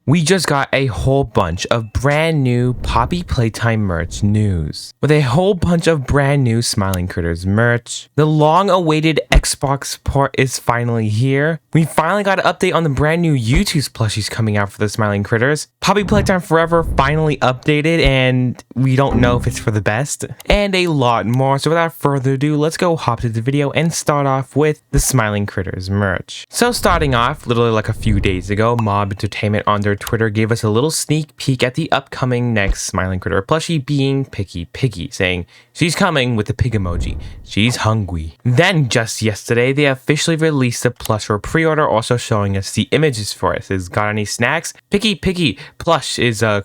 We just got a whole bunch of brand new Poppy Playtime merch news. With a whole bunch of brand new Smiling Critters merch. The long-awaited Xbox port is finally here. We finally got an update on the brand new YouTooz Plushies coming out for the Smiling Critters. Poppy Playtime Forever finally updated, and we don't know if it's for the best. And a lot more, so without further ado, let's go hop to the video and start off with the Smiling Critters merch. So starting off, literally like a few days ago, Mob Entertainment on their Twitter gave us a little sneak peek at the upcoming next Smiling Critter plushie, being Piggy, saying she's coming with the pig emoji. She's hungry. Then just yesterday, they officially released the plush for pre-order, also showing us the images for it. Is got any snacks? Piggy plush is from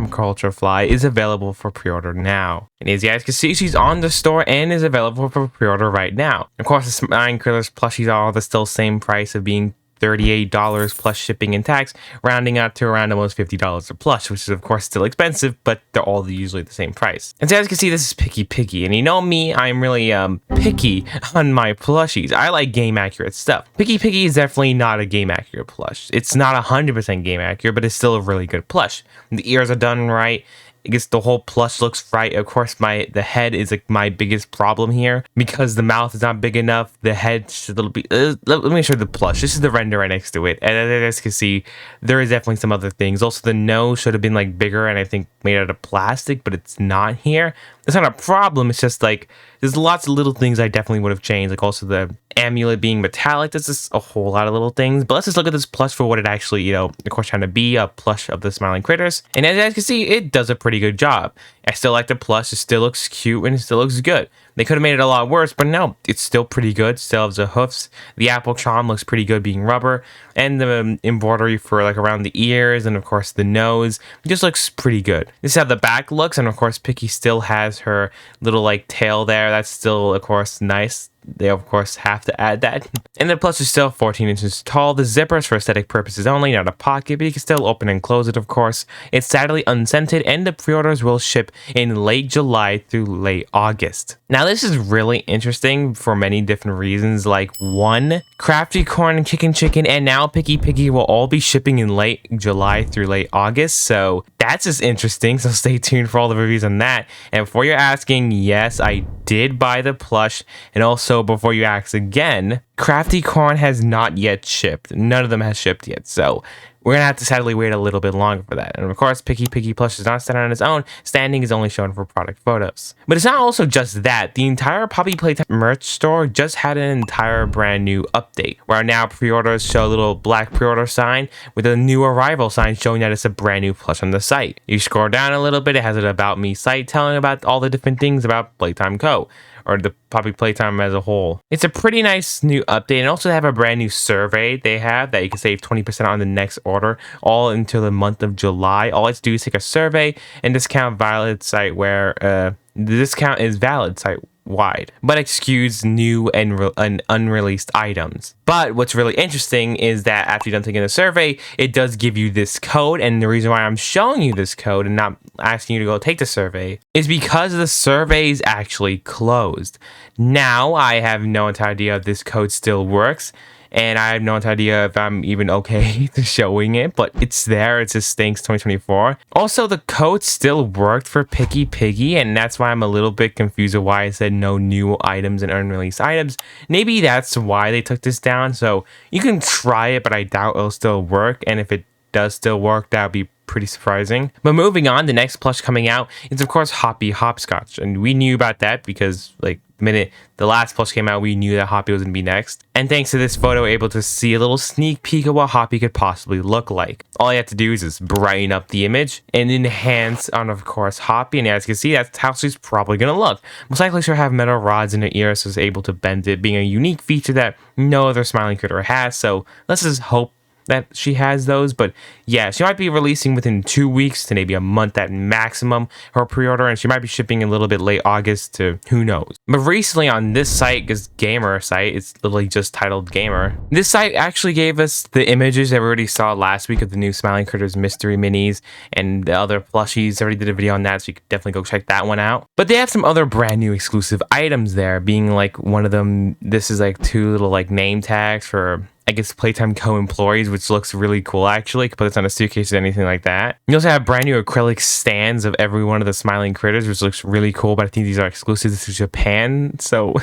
Culture Fly, is available for pre-order now. And as you guys can see, she's on the store and is available for pre-order right now. Of course, the Smiling Critters plushies are all the still same price of being $38 plus shipping and tax, rounding out to around almost $50 a plush, which is of course still expensive, but they're all usually the same price. And so as you can see, this is Piggy, and you know me, I'm really picky on my plushies. I like game accurate stuff. Piggy is definitely not a game accurate plush. It's not 100% game accurate, but it's still a really good plush. The ears are done right. I guess the whole plush looks right. Of course, the head is like my biggest problem here because the mouth is not big enough. The head should a little bit. Let me show you the plush. This is the render right next to it, and as you guys can see, there is definitely some other things. Also, the nose should have been like bigger and I think made out of plastic, but it's not here. It's not a problem. It's just like there's lots of little things I definitely would have changed. Like also the amulet being metallic. There's just a whole lot of little things. But let's just look at this plush for what it actually, of course, trying to be a plush of the Smiling Critters. And as you guys can see, it does a pretty good job. I still like the plush. It still looks cute and it still looks good. They could have made it a lot worse, but no, it's still pretty good. Still has the hoofs. The apple charm looks pretty good being rubber. And the embroidery for like around the ears and of course the nose just looks pretty good. This is how the back looks, and of course Piggy still has her little like tail there. That's still of course nice. They of course have to add that. And the plush is still 14 inches tall. The zipper is for aesthetic purposes only, not a pocket, but you can still open and close it of course. It's sadly unscented, and the pre-orders will ship in late July through late August. Now this is really interesting for many different reasons. Like one, Crafty Corn and Chicken and now Piggy will all be shipping in late July through late August. So that's just interesting. So stay tuned for all the reviews on that. And before you're asking, yes, I did buy the plush. And also before you ask again, Crafty Corn has not yet shipped. None of them has shipped yet. So we're going to have to sadly wait a little bit longer for that. And of course, Piggy plush is not standing on its own. Standing is only shown for product photos. But it's not also just that. The entire Poppy Playtime merch store just had an entire brand new update, where now pre-orders show a little black pre-order sign with a new arrival sign showing that it's a brand new plush on the site. You scroll down a little bit, it has an About Me site telling about all the different things about Playtime Co., or the Poppy Playtime as a whole. It's a pretty nice new update, and also they have a brand new survey they have that you can save 20% on the next order, all until the month of July. All I have to do is take a survey and discount valid site where the discount is valid site wide, but excludes new and unreleased items. But what's really interesting is that after you're done taking the survey, it does give you this code, and the reason why I'm showing you this code and not asking you to go take the survey is because the survey is actually closed. Now, I have no idea if this code still works, and I have no idea if I'm even okay to showing it, but it's there. It just stinks 2024. Also, the code still worked for Piggy, and that's why I'm a little bit confused of why it said no new items and unreleased items. Maybe that's why they took this down. So you can try it, but I doubt it'll still work. And if it does still work, that would be pretty surprising. But moving on, the next plush coming out is of course Hoppy Hopscotch, and we knew about that because like the minute the last plush came out, we knew that Hoppy was gonna be next. And thanks to this photo, we're able to see a little sneak peek of what Hoppy could possibly look like. All you have to do is just brighten up the image and enhance on of course Hoppy, and as you can see, that's how she's probably gonna look. Most likely she'll have metal rods in her ears, so it's able to bend it, being a unique feature that no other Smiling Critter has. So let's just hope that she has those. But yeah, she might be releasing within 2 weeks to maybe a month at maximum, her pre-order, and she might be shipping a little bit late August to who knows. But recently on this site, this gamer site, it's literally just titled Gamer, this site actually gave us the images that we already saw last week of the new Smiling Critters mystery minis and the other plushies. I already did a video on that, so you could definitely go check that one out. But they have some other brand new exclusive items there, being like one of them, this is like two little like name tags for I guess, Playtime co-employees, which looks really cool, actually. You could put this on a suitcase or anything like that. You also have brand new acrylic stands of every one of the smiling critters, which looks really cool, but I think these are exclusive to Japan, so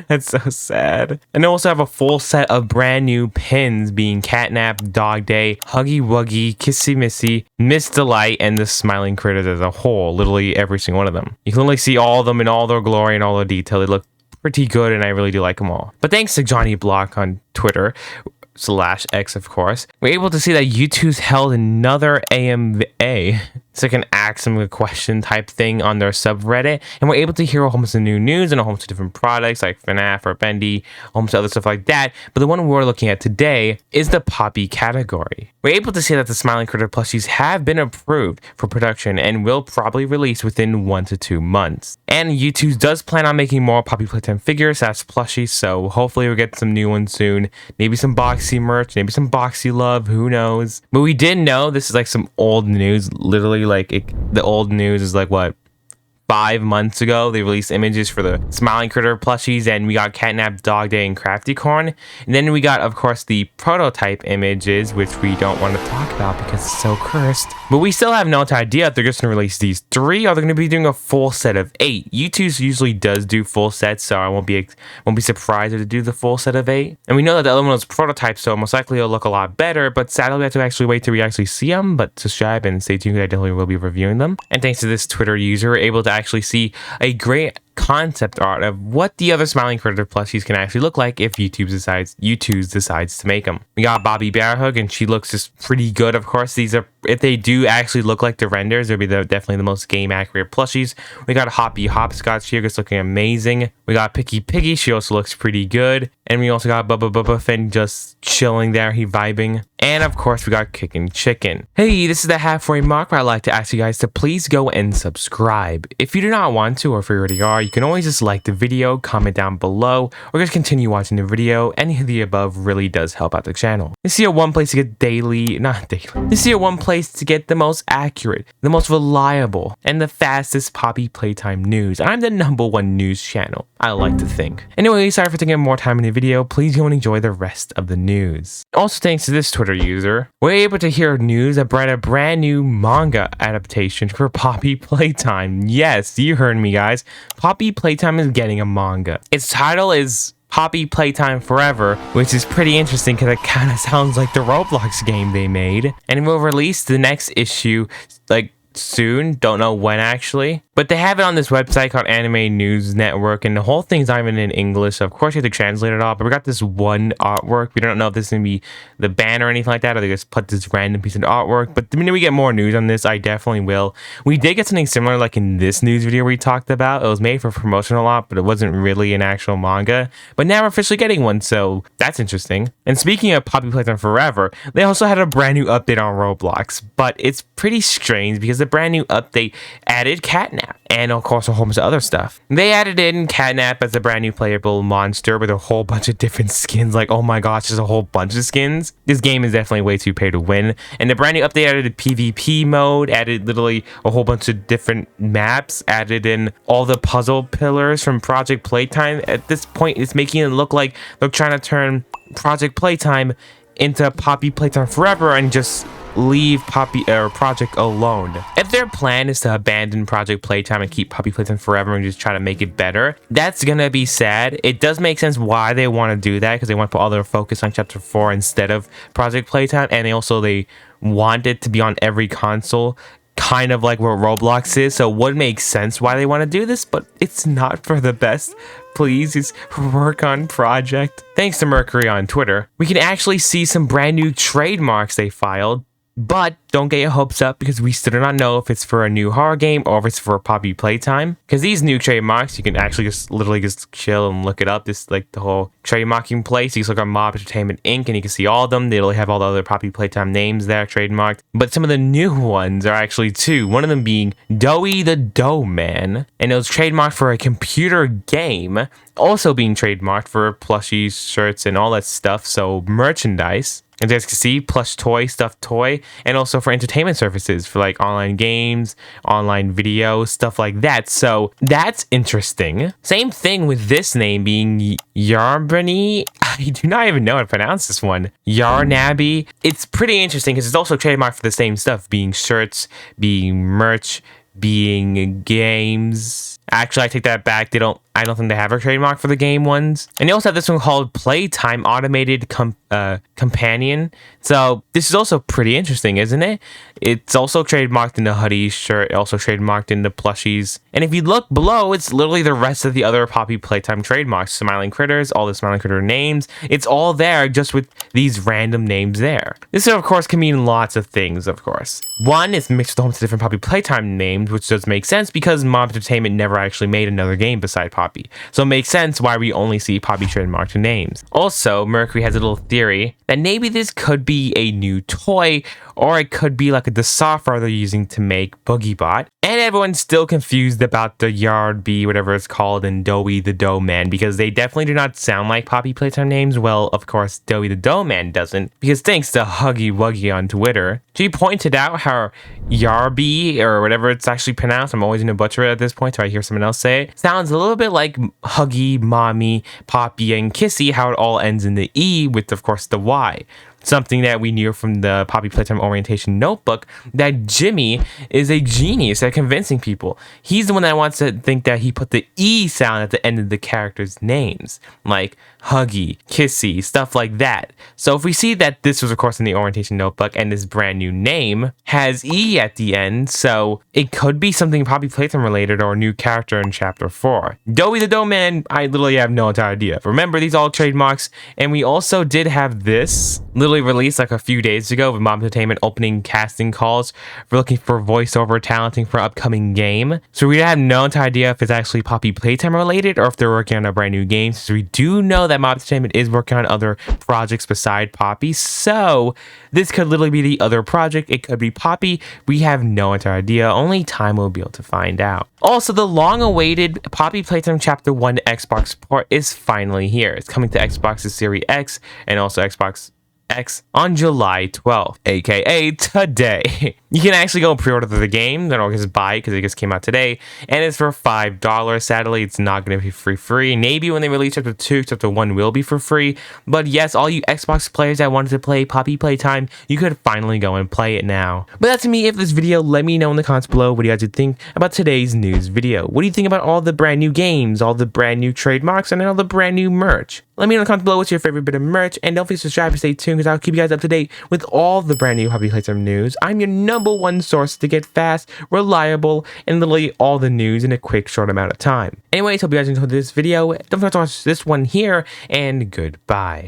that's so sad. And they also have a full set of brand new pins, being Catnap, Dog Day, Huggy Wuggy, Kissy Missy, Miss Delight, and the smiling critters as a whole, literally every single one of them. You can literally see all of them in all their glory and all their detail. They look pretty good, and I really do like them all. But thanks to Johnny Block on Twitter /X, of course, we're able to see that YouTooz held another AMA. It's like an ask them a question type thing on their subreddit, and we're able to hear a whole bunch of new news and a whole bunch of different products like FNAF or Bendy, a whole bunch of other stuff like that. But the one we're looking at today is the Poppy category. We're able to see that the Smiling Critter plushies have been approved for production and will probably release within 1 to 2 months. And YouTooz does plan on making more Poppy Playtime figures as plushies, so hopefully we'll get some new ones soon. Maybe some boxy merch, maybe some boxy love, who knows. But we did know this is like some old news, literally the old news is like what, 5 months ago they released images for the Smiling Critter plushies, and we got Catnap, Dog Day, and Crafty Corn. And then we got, of course, the prototype images, which we don't want to talk about because it's so cursed. But we still have no idea if they're just going to release these 3 or they're going to be doing a full set of 8. YouTooz usually does do full sets, so I won't be surprised if they do the full set of 8. And we know that the other one was prototype, so most likely it'll look a lot better, but sadly we have to actually wait till we actually see them. But subscribe and stay tuned, I definitely will be reviewing them. And thanks to this Twitter user, we're able to actually see a great concept art of what the other Smiling Critter plushies can actually look like if YouTooz decides to make them. We got Bobby Bearhug, and she looks just pretty good. Of course, these are, if they do actually look like the renders, they'll be definitely the most game accurate plushies. We got Hoppy Hopscotch, she looks looking amazing. We got Piggy, she also looks pretty good. And we also got Bubba Finn just chilling there, he vibing. And of course, we got Kickin' Chicken. Hey, this is the halfway mark where I'd like to ask you guys to please go and subscribe. If you do not want to, or if you already are, you can always just like the video, comment down below, or just continue watching the video. Any of the above really does help out the channel. This is one place to get This is one place to get the most accurate, the most reliable, and the fastest Poppy Playtime news. I'm the #1 news channel, I like to think. Anyway, sorry for taking more time in the video. Please go and enjoy the rest of the news. Also, thanks to this Twitter user, we're able to hear news about a brand new manga adaptation for Poppy Playtime. Yes, you heard me, guys. Poppy Playtime is getting a manga. Its title is Poppy Playtime Forever, which is pretty interesting because it kind of sounds like the Roblox game they made. And we'll release the next issue like soon, don't know when actually, but they have it on this website called Anime News Network, and the whole thing's not even in English, so of course you have to translate it all. But we got this one artwork. We don't know if this is gonna be the banner or anything like that, or they just put this random piece of artwork. But the minute we get more news on this, I definitely will. We did get something similar like in this news video we talked about. It was made for promotion a lot, but it wasn't really an actual manga. But now we're officially getting one, so that's interesting. And speaking of Poppy Playtime Forever, they also had a brand new update on Roblox, but it's pretty strange because the brand new update added Catnap and of course a whole bunch of other stuff. They added in Catnap as a brand new playable monster with a whole bunch of different skins. Like, oh my gosh, there's a whole bunch of skins. This game is definitely way too pay to win. And the brand new update added a PvP mode, added literally a whole bunch of different maps, added in all the puzzle pillars from Project Playtime. At this point, it's making it look like they're trying to turn Project Playtime into Poppy Playtime Forever and just leave Project alone. If their plan is to abandon Project Playtime and keep Poppy Playtime Forever and just try to make it better, that's gonna be sad. It does make sense why they want to do that, because they want to put all their focus on Chapter 4 instead of Project Playtime, and they want it to be on every console, kind of like what Roblox is, so it would make sense why they want to do this, but it's not for the best. Please just work on Project. Thanks to Mercury on Twitter, we can actually see some brand new trademarks they filed. But don't get your hopes up because we still do not know if it's for a new horror game or if it's for Poppy Playtime. Because these new trademarks, you can actually just literally just chill and look it up. This like the whole trademarking place. You can look on Mob Entertainment Inc. and you can see all of them. They'll have all the other Poppy Playtime names there trademarked. But some of the new ones are actually 2. One of them being Doughy the Dough Man. And it was trademarked for a computer game. Also being trademarked for plushies, shirts, and all that stuff. So merchandise. And as you can see, plush toy, stuffed toy, and also for entertainment services for like online games, online video, stuff like that. So that's interesting. Same thing with this name being Yarbany. I do not even know how to pronounce this one. Yarnaby. It's pretty interesting because it's also trademarked for the same stuff, being shirts, being merch, being games. Actually, I take that back. I don't think they have a trademark for the game ones. And they also have this one called Playtime Automated Companion. So this is also pretty interesting, isn't it? It's also trademarked in the hoodie shirt, also trademarked in the plushies. And if you look below, it's literally the rest of the other Poppy Playtime trademarks. Smiling Critters, all the Smiling Critter names. It's all there just with these random names there. This, of course, can mean lots of things, of course. One is mixed with a whole bunch of different Poppy Playtime names, which does make sense because Mob Entertainment never actually made another game beside Poppy. So it makes sense why we only see Poppy trademarked names. Also, Mercury has a little theory that maybe this could be a new toy, or it could be like the software they're using to make BoogieBot. And everyone's still confused about the Yard Bee, whatever it's called, and Doughy the Dough Man, because they definitely do not sound like Poppy Playtime names. Well, of course, Doughy the Dough Man doesn't, because thanks to Huggy Wuggy on Twitter, she pointed out how Yarby, or whatever it's actually pronounced, I'm always going to butcher it at this point, so I hear someone else say it, sounds a little bit like Huggy, Mommy, Poppy, and Kissy, how it all ends in the E with, of course, the Y. Something that we knew from the Poppy Playtime orientation notebook, that Jimmy is a genius at convincing people. He's the one that wants to think that he put the E sound at the end of the characters' names, like Huggy, Kissy, stuff like that. So if we see that this was, of course, in the orientation notebook, and this brand new name has E at the end, so it could be something Poppy Playtime related or a new character in Chapter 4. Doughy the Dough Man, I literally have no entire idea. Remember, these are all trademarks, and we also did have this literally released like a few days ago with Mob Entertainment opening casting calls for looking for voiceover talenting for upcoming game. So we have no entire idea if it's actually Poppy Playtime related or if they're working on a brand new game. So we do know that Mob Entertainment is working on other projects beside Poppy. So this could literally be the other project. It could be Poppy. We have no entire idea. Only time will be able to find out. Also, the long-awaited Poppy Playtime Chapter 1 Xbox port is finally here. It's coming to Xbox's Series X and also Xbox X on July 12th, aka today. You can actually go pre-order the game, then I'll just buy it because it just came out today, and it's for $5. Sadly, it's not going to be free. Maybe when they release Chapter 2, Chapter 1 will be for free, but yes, all you Xbox players that wanted to play Poppy Playtime, you could finally go and play it now. But that's me. If this video, let me know in the comments below what you guys would think about today's news video. What do you think about all the brand new games, all the brand new trademarks, and all the brand new merch? Let me know in the comments below what's your favorite bit of merch, and don't forget to subscribe and stay tuned because I'll keep you guys up to date with all the brand new Poppy Playtime news. I'm your #1 source to get fast, reliable, and literally all the news in a quick, short amount of time. Anyways, hope you guys enjoyed this video. Don't forget to watch this one here, and goodbye.